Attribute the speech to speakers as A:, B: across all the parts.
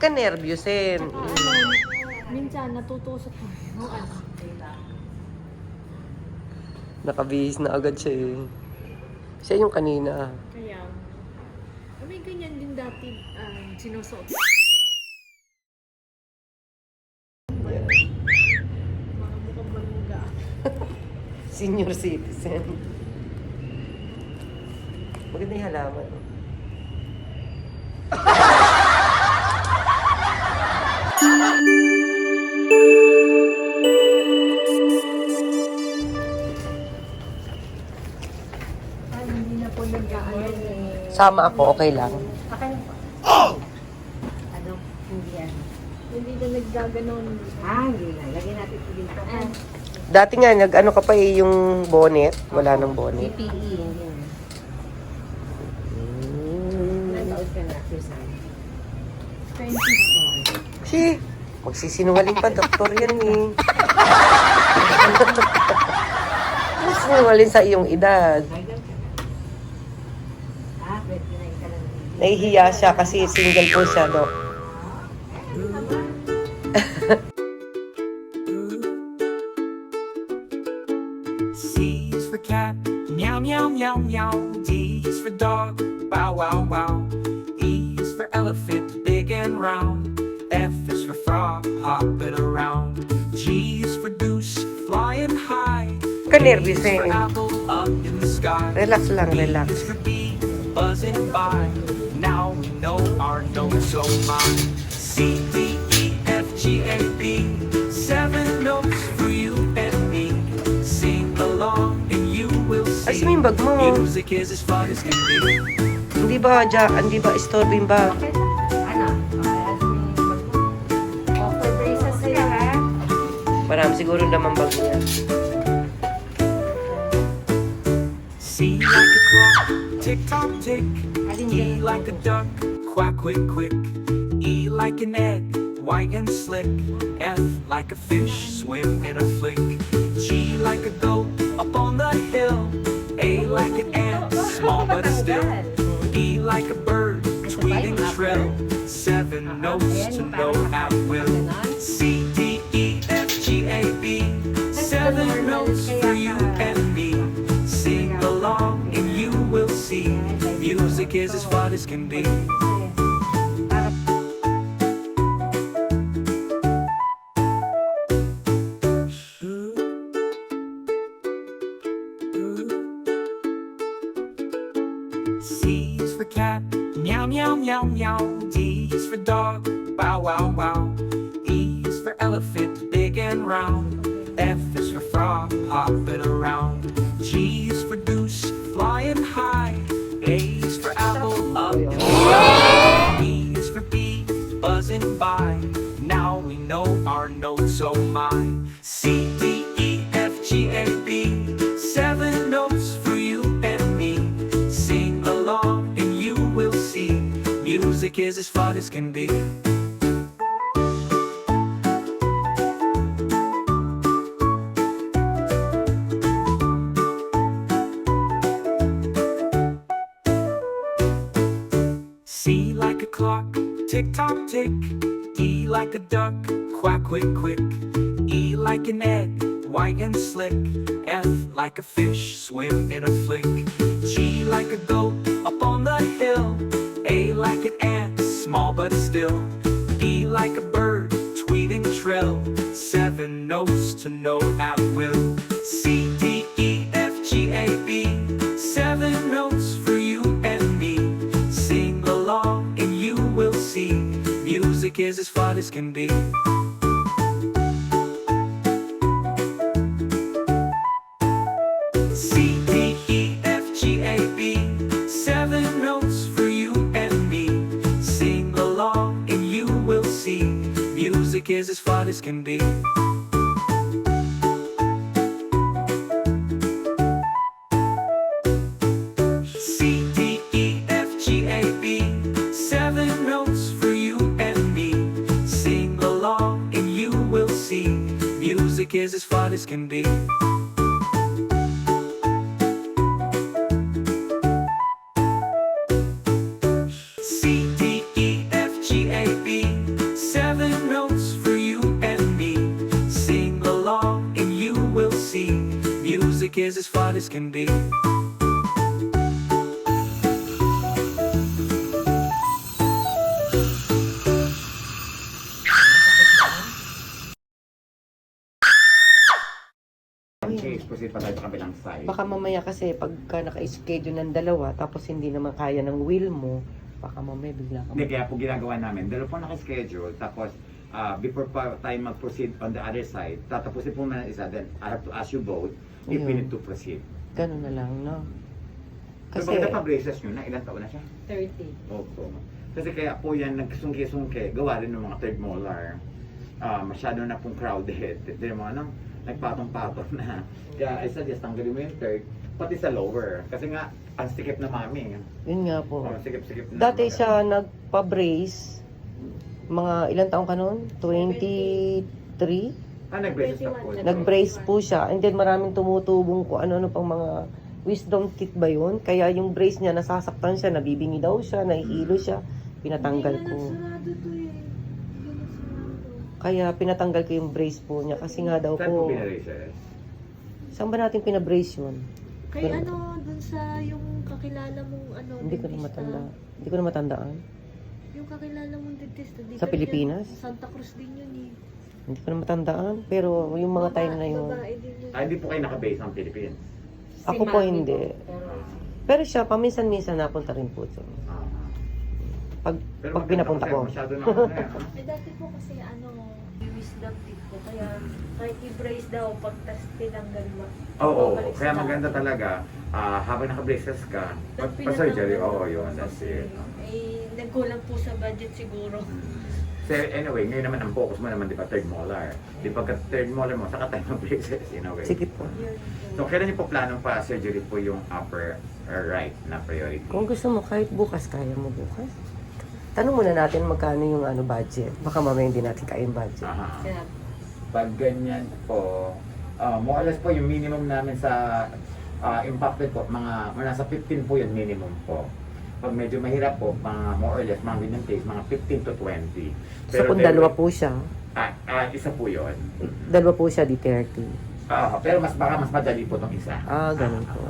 A: ka nervyos eh.
B: Saka minsan natutusok ko.
A: Nakabihis na agad siya eh. Siya yung kanina.
B: Kaya, may ganyan din dati sinusuot. Mga mukhang maluga.
A: Senior citizen. Maganda yung halaman.
B: Hindi na po nagkaayon
A: Sama ako, okay lang.
C: Okay lang po. Ano? Hindi yan.
B: Hindi na naggaganon.
C: Hindi na. Lagyan natin ito dito.
A: Dati nga, nag-ano ka pa eh, yung bonnet. Wala nang bonnet.
C: PPE. Hindi na. Nanood ka na, Susan. 24.
A: Si, magsisinungaling pa, doktor yan eh. Magsisinungaling sa iyong edad.
C: Hanggang ka na. 29 ka na.
A: Nahihiya siya kasi single po siya, dok.
D: C is for cat, meow meow meow meow. D is for dog, bow wow wow. E is for elephant, big and round. F is for frog, hopping around. G is for goose, flying high.
A: Ka-nervous
D: A is
A: eh.
D: for apple, up in the sky.
A: Relax lang, relax.
D: B is for bee, buzzing by. Now we know our notes, oh my. C, D, E, F, G, A, B. 7 notes for you and me. Sing along and you will
A: Ay,
D: see.
A: yung bag mo.
D: Music is as fun as can be.
A: Hindi ba, hindi ba istorbo yung bag?
C: Ano? Offer braces sila, ha?
A: Marami siguro naman bag niya.
D: C like a clock, tick tock tick.
C: Alin
D: E
C: yan?
D: like a duck, quack quick quick. E like an egg, white and slick. F like a fish, swim in a flick. G like a goat, up on the hill. A like an ant, small but still. E like a bird, tweeting shrill. 7 notes to know how it will. C, D, E, F, G, A, B. 7 notes for you and me. Sing along and you will see. Music is as fun as can be. C is for cat, meow meow meow meow. D is for dog, bow wow wow. E is for elephant, big and round. F is for frog, hopping around. G is for goose, flying high. A is for apple, up in the sky. B is for bee, buzzing by. Now we know our notes, oh my. C, D, E, F, G, A, B. 7 notes for you and me. Sing along and you will see. Music is as fun as can be. C like a clock, tick tock tick. E like a duck, quack quick quick. E like an egg, white and slick. F like a fish, swim in a flick. G like a goat, up on the hill. A like an ant, small but still. E like a bird, tweeting shrill. 7 notes to know how it will. C, D, E, F, G, A, B. 7 notes for you and me. Sing along and you will see. Music is as fun as can be. C, D, E, F, G, A, B. 7 notes for you and me. Sing along and you will see. Music is as fun as can be. C, D, E, F, G, A, B. 7 notes for you and me. Sing along and you will see. Music is as fun as can be. C, D, E, F, G, A, B. as can be.
E: Case, proceed pa tayo sa kabilang side.
A: Baka mamaya kasi pagka naka-schedule ng dalawa, tapos hindi naman kaya ng will mo, baka mamaya bigla ka.
E: Hindi, kaya po ginagawa namin. Dalawa po naka-schedule, tapos before pa tayo mag-proceed on the other side, tatapusin po muna isa, then I have to ask you both if we
A: Ayun.
E: need to proceed.
A: Ganun na lang, no?
E: Kasi
A: Kasi,
E: pa-braces nyo na, ilang taon na siya?
C: 30.
E: Opo. Kasi kaya po yan, nagsungki-sungki, gawa rin ng mga third molar. Masyado na pong crowded. Hindi mo ano, nagpatong-patong na. Kaya I suggest tanggalin mo yung third, pati sa lower. Kasi nga, ang sikip na mami.
A: yun nga po.
E: Sikip-sikip na.
A: Dati siya nagpa-brace, mga ilang taong ka noon? 23?
E: Nag-braces na po.
A: Nag-brace po siya. And then maraming tumutubong ko ano-ano pang mga wisdom teeth ba yun? Kaya yung brace niya, nasasaktan siya, nabibingi daw siya, nahihilo siya. Pinatanggal ko.
B: Sarado to eh. Hindi na sarado.
A: Kaya pinatanggal ko yung brace po niya. Kasi nga daw
E: Saan po
A: po,
E: pinabraces?
A: saan ba natin pinabrace yun?
B: Kay
A: Pero-
B: ano, dun sa yung kakilala mong ano,
A: Hindi ko na
B: dentista.
A: matanda. Hindi ko na matandaan.
B: Yung kakilala mong dentista. di
A: Sa
B: ka
A: Pilipinas?
B: dyan, Santa Cruz din yun eh.
A: Hindi ko na matandaan. Pero yung mga time na yun.
B: Babae din yun.
E: Hindi po kayo naka-base ng Philippines.
A: Ako po hindi. Pero siya, paminsan-minsan napunta rin po ito.
E: Ah.
A: Pag
E: Pero
A: pinapunta ko.
E: Masyado na ano
B: Eh dati po kasi ano, yung wisdom teeth ko. Kaya kahit i-brace daw, pag tas tinanggal mo.
E: Oo,
B: babalik
E: kaya
B: sa
E: maganda
B: dati.
E: talaga, habang naka-braces ka,
B: Ba't
E: pa-surgery,
B: pinatanggal?
E: oo, yun, that's
B: Kasi,
E: it.
B: nagkulang po sa budget siguro.
E: So anyway, ngayon naman ang focus mo naman, di ba, third molar. Di pagka third molar mo, saka tayo mag-braces, in a way.
A: Sige po.
B: Yun.
E: So kailan niyo po planong pa-surgery po yung upper right na priority?
A: Kung gusto mo, kahit bukas, kaya mo bukas. Tanong muna natin magkano yung ano budget. Baka mamaya hindi natin kaya yung budget.
E: Aha.
C: Kaya,
E: Pag ganyan po, more or less po yung minimum namin sa impacted po, mga nasa 15 po yun minimum po. Pag medyo mahirap po, mga more or less, mga ganyan case, mga 15 to 20.
A: So kung dalawa po siya,
E: Isa po yun.
A: dalawa po siya di 30.
E: Pero baka mas madali po itong isa.
A: Ganun po.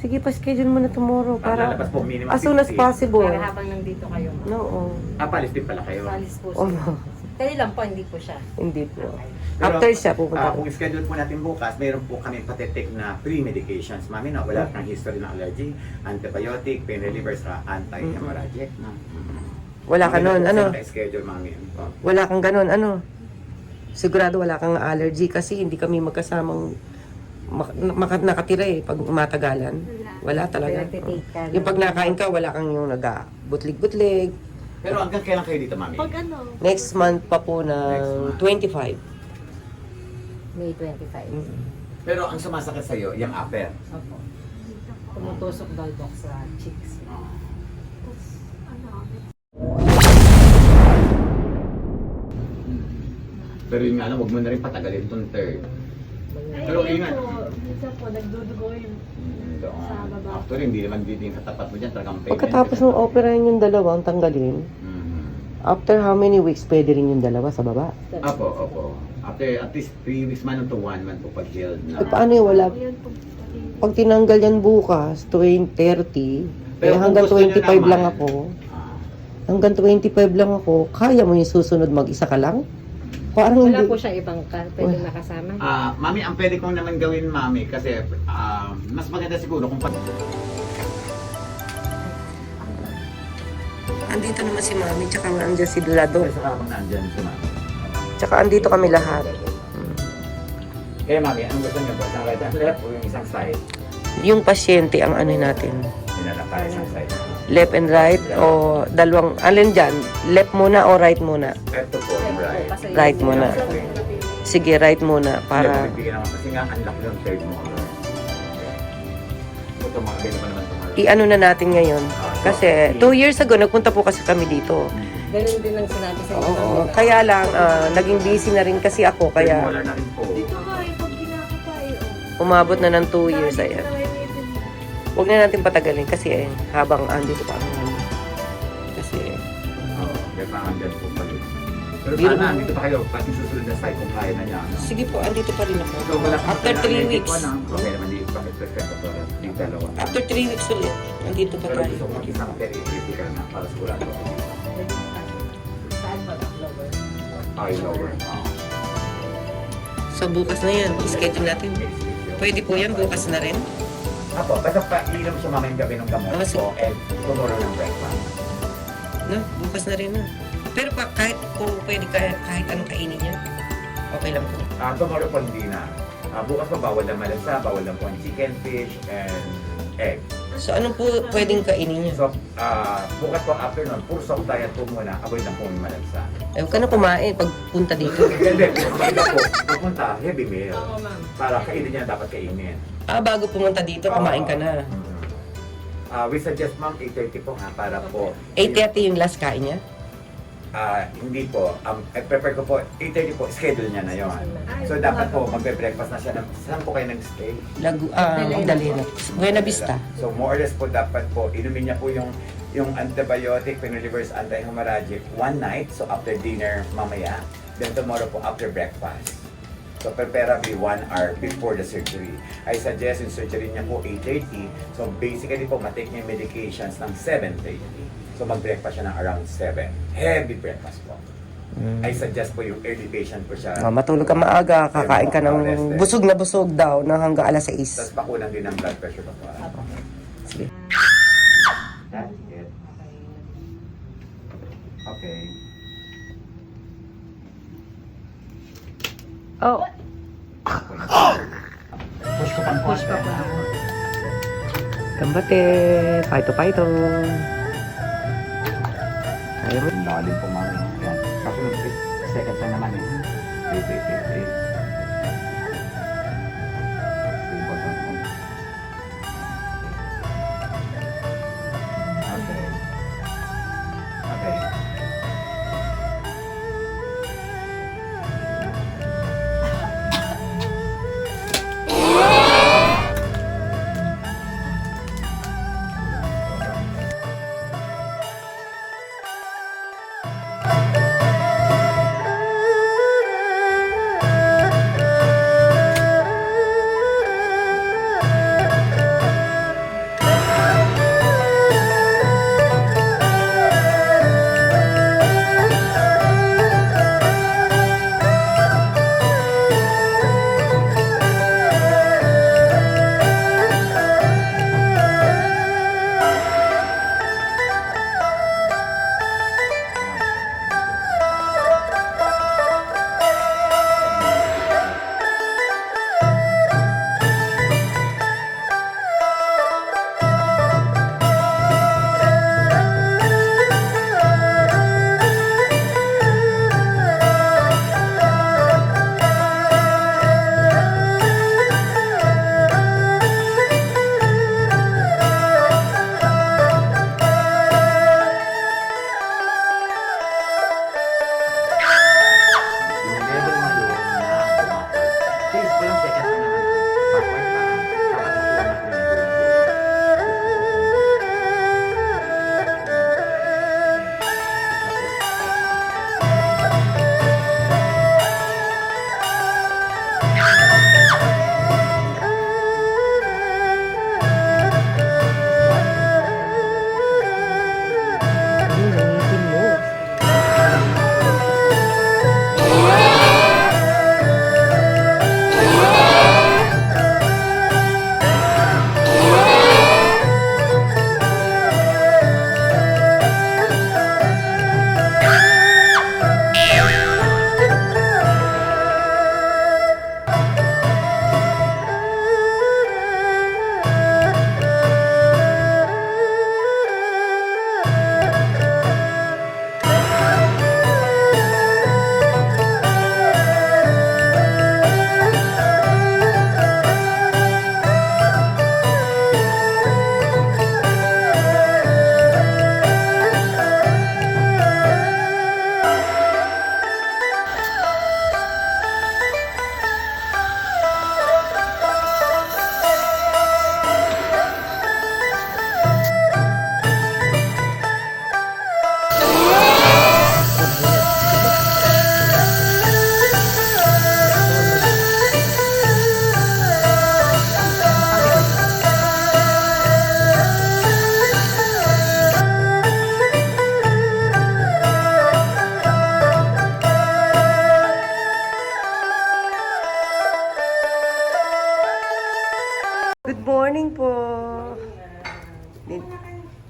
A: Sige, pa-schedule mo na tomorrow para
E: Lalabas po minimum
A: as soon as
E: 15.
A: possible.
C: para habang nandito kayo, ma'am.
A: No,
E: Palis din pala kayo.
C: Salis po
A: Oh,
C: siya. Kaya lang po, hindi po siya.
A: hindi po.
E: Pero,
A: After siya, pupunta ko.
E: kung schedule po natin bukas, mayroon po kami patitik na pre-medications. Mami, na wala kang history ng allergy, antibiotic, pain relievers, anti-hemorrhagic.
A: Wala ka nun, ano?
E: Schedule, mami.
A: Wala kang ganun, ano? Sigurado wala kang allergy kasi hindi kami magkasamang nakatira eh pag matagalan. Wala talaga.
C: Nagtitake ka na.
A: Yung pag nakain ka, wala kang yung butlig-butlig.
E: Pero hanggang kailan kayo dito, mami?
B: Pag ano,
A: Next month pa po ng 25.
C: May 25.
E: Pero ang sumasakit sa'yo, yung upper.
C: Opo. Tumutusok daw dok sa cheeks.
B: ano,
E: Pero yun nga lang, huwag mo na rin patagalin itong third.
B: ay,
E: Pero
B: ayun
E: ingat.
B: po, minsan po, nagdudugo yun. Sa baba.
E: Actually, hindi naman din katapat mo dyan, talagang pain.
A: Pagkatapos ng operahin yung dalawa, ang tanggalin, after how many weeks pwede rin yung dalawa sa baba?
E: Opo. After at least 3 weeks man to 1 month po pag healed na.
A: Eh, paano yung wala?
B: Ayun po, pati-
A: Pag tinanggal yan bukas, 30,
E: Pero kung
A: hanggang
E: gusto nyo
A: 25 lang
E: naman,
A: ako. Hanggang 25 lang ako. Kaya mo yung susunod mag-isa ka lang? Parang
C: Wala
A: hindi.
C: po siyang ibang pwede nakasama.
E: Mami, ang pwede kong naman gawin, mami, kasi mas maganda siguro kung
A: Andito naman si Mami, tsaka andyan si Lado.
E: sa habang nandyan si mami.
A: Tsaka andito kami lahat.
E: Kaya mami, anong gusto niyo po? Sa right and left o yung isang side?
A: Yung pasyente ang ano natin.
E: Dinala tayo isang side.
A: Left and right o dalawang, alin dyan? Left muna o right muna?
E: Left to po, right.
A: Right muna. Sige, right muna para...
E: Bibigyan naman kasi nga, ang laki ng third mo. Ito mga ganyan pa naman tomorrow.
A: I-ano na natin ngayon. Kasi 2 years ago, nagpunta po kasi kami dito.
C: Ganun din ang sinabi sa inyo.
A: Oo. Kaya lang, naging busy na rin kasi ako.
E: Third
A: Kaya
E: molar na rin po.
B: Dito nga eh, pag ginakapay, oh.
A: umabot na ng 2 years.
B: Dito
A: Ayan.
B: na may ngipin.
A: Huwag na natin patagalin kasi habang andito pa kami. Kasi
E: Oo, kaya parang dyan po pala. Pero
A: Biro
E: sana,
A: mo.
E: dito pa kayo, pati susunod na site kung kaya na niya. No?
A: Sige po, andito pa rin ako.
E: So, wala
A: After 3 weeks.
E: Okay naman, di bakit perfect ako yung dalawa.
A: After 3 weeks ulit, andito pa
E: Pero
A: tayo.
E: gusto ko isang critical na para sigurado.
C: Saan ba ang lower?
E: Eye lower.
A: So bukas na yan, schedule natin. Pwede po yan, bukas na rin.
E: Apo, basta painom siya mamayang gabi ng gamot
A: Ah, sige.
E: ko and tomorrow ng breakfast.
A: No, bukas na rin na. Pero pa, kahit po pwede kahit anong kainin niya, okay lang po.
E: Tomorrow po hindi na. Bukas pa bawal ng malansa, bawal ng po ang chicken, fish, and egg.
A: So anong po pwedeng kainin niya?
E: So, bukas po after nun, puro soft diet po muna, avoid ng po yung malansa.
A: Eh, huwag ka na kumain pag punta dito.
E: Hindi, maganda po, pupunta, heavy meal.
C: Oo, ma'am.
E: Para kainin niya dapat kainin.
A: Bago pumunta dito, kumain ka na.
E: We suggest ma'am 8:30 po ha, para po.
A: 8:30 yung last kain niya?
E: Hindi po. Prepare ko po, 8:30 po, schedule niya na yon. So dapat po, magbe-breakfast na siya. Saan po kayo nag-stay?
A: Magdalena. Buena Vista.
E: So more or less po, dapat po, inumin niya po yung antibiotic, reverse anti-hemorrhagic one night. So after dinner, mamaya. Then tomorrow po, after breakfast. So preferably 1 hour before the surgery. I suggest yung surgery niya po 8:30. So basically po, matake niya yung medications ng 7:30. So mag-breakfast siya ng around 7. Heavy breakfast po. I suggest po yung early patient po siya.
A: Matulog ka maaga, kakain ka ng busog na busog daw ng hanggang alas 6.
E: Tapos pakulang din ng blood pressure po.
A: Sige.
E: That's it. Okay.
A: Oh,
E: Push ko pang
C: Push pa po.
A: gambate. Paito. Ayaw mo.
E: Lalim po mami. Yan. Kasunod, seconds na naman eh. Wait. Okay. Okay.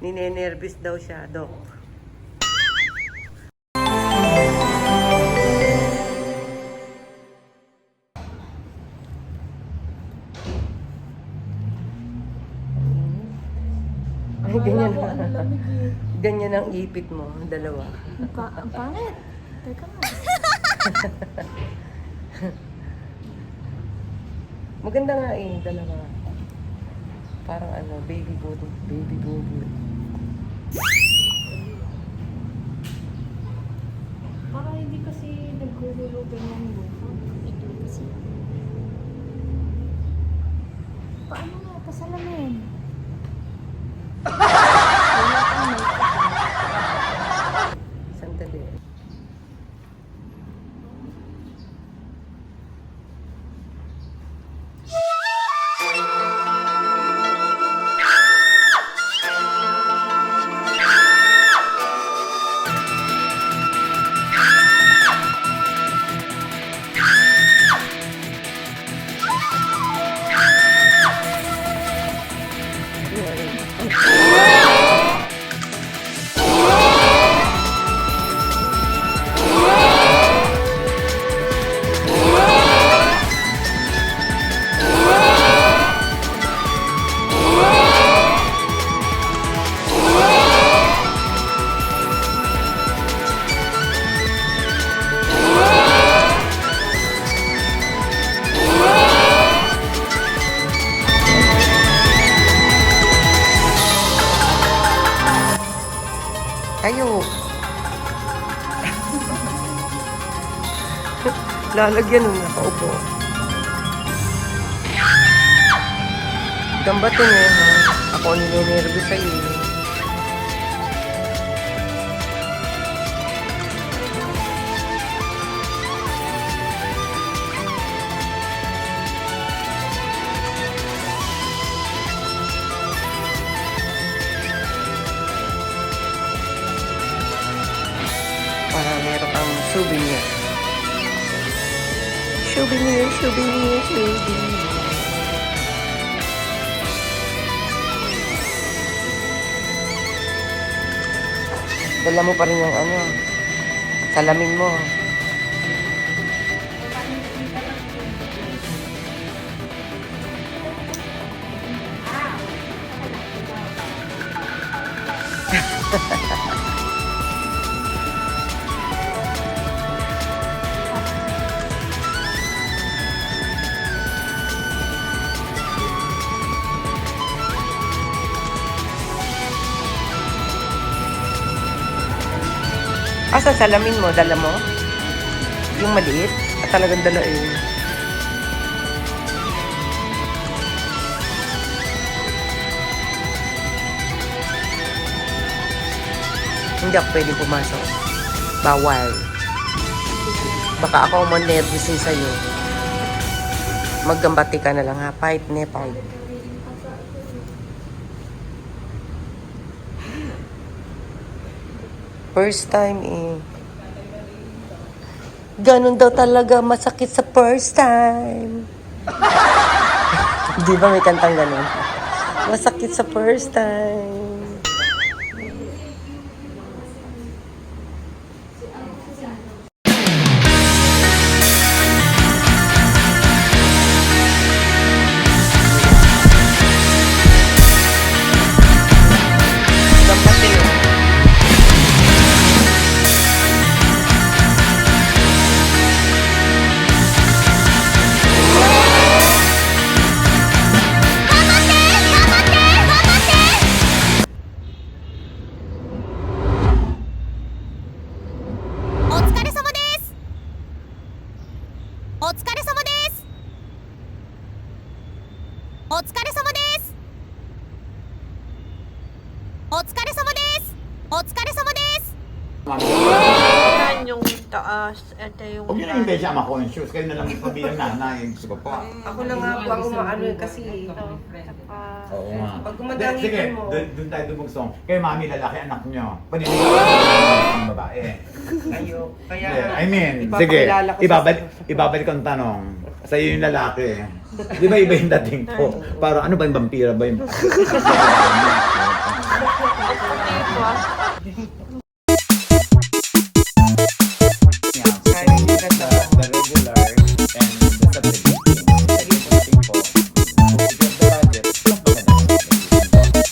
A: Ninenervous daw siya, Dok. Ay, ganyan.
B: Akala ko ano lamig eh.
A: Ganyan ang ipit mo, dalawa.
B: Ang pangit. Teka nga.
A: Maganda nga eh, dalawa. Parang ano, baby booty. Baby booty.
B: Parang hindi kasi naghuhulugan ng lupa. Ito kasi. Paano nga? Pasalamin. Wala kang makeup.
A: Sandali. Tayo. Lalagyan nung nakaupo. Gambatin eh, ha? Ako ang ninenervous sa'yo. Para meron kang souvenir. Souvenir, souvenir, souvenir. Dala mo pa rin yung ano, salamin mo. Asa salamin mo? Dala mo? Yung maliit? At talagang dala eh. Hindi ako pwedeng pumasok. Bawal. Baka ako ang nervousin sa'yo. Maggambati ka na lang ha. Fight, fight. First time eh. Ganun daw talaga masakit sa first time. Di ba may kantang ganun? Masakit sa first time. Gambate yun.
C: Yan yung taas. Ito yung...
E: Huwag nyo na yung bedsha ama conscious. Kayo na lang yung pabilang nanay. Gusto ko pa.
A: Ako na nga po ang umaano eh, kasi
E: Oo nga.
A: pag gumagamit
E: Sige,
A: mo.
E: doon tayo dumugsong. Kayo mami, lalaki, anak nyo. Paniniwala ng babae.
A: Ayo. Kaya
E: Yeah, I mean, sige,
A: ipapakilala ko sa-
E: ibabalik ang tanong. Sa'yo yung lalaki. Di ba iba yung dating ko? Para ano ba yung vampira ba yung... Yeah, the regular and the subdivision. Sige, posting po. Kung you get the budget, mas maganda.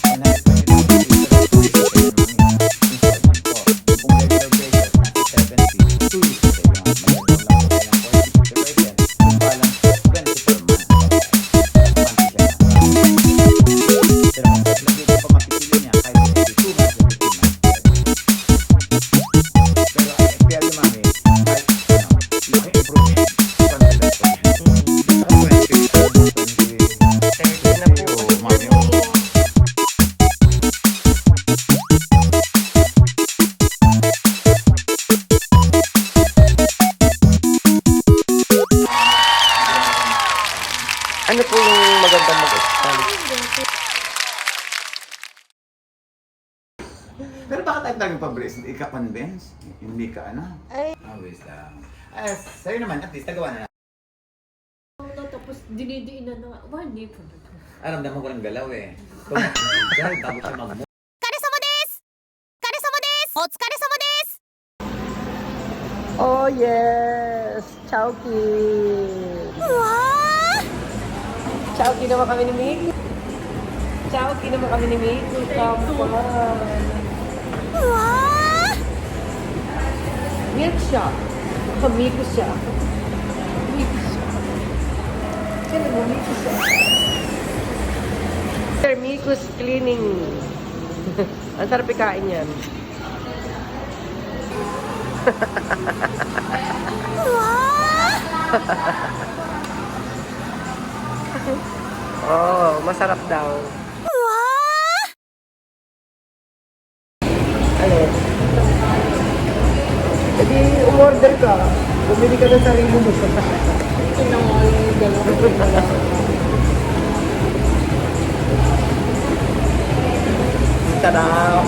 E: And I installment po. Kung regular basis, nasa 70, 2 weeks pay lang. Magandang lang po tayo ng 40-50%. Yung balance, 20 per month. Monthly siya na. Pero kung sa lagi ko pa mapipili niya, kahit 2 months or 15 months. Pero I tell you, mami, kahit laki improvement, confident ko yan. Saka
A: 30 na po.
E: Oo, mami, oo.
A: Ano po yung magandang mag-expand?
E: Pero bakit tayo talagang pa-brace? Hindi ka convince? Hindi ka ano?
B: Ay.
E: Always lang. Sa'yo naman, at least, nagawa na.
B: Tapos dinidiinan na nga. Wah, hindi po na to.
E: Alam naman ko ng galaw eh. Kung dahil tapos siya mag-move.
A: Oh yes! Chowky! Chowky naman kami ni Miku. Chowky naman kami ni Miku. Kampuhan. Milk siya. Miku siya. Miku siya. Sino mo, Miku siya? Sir, Miku's cleaning. Ang sarap ikain yan. Oh, masarap daw. Alin? E di, umorder ka. Bumili ka ng sarili mo. Sarap.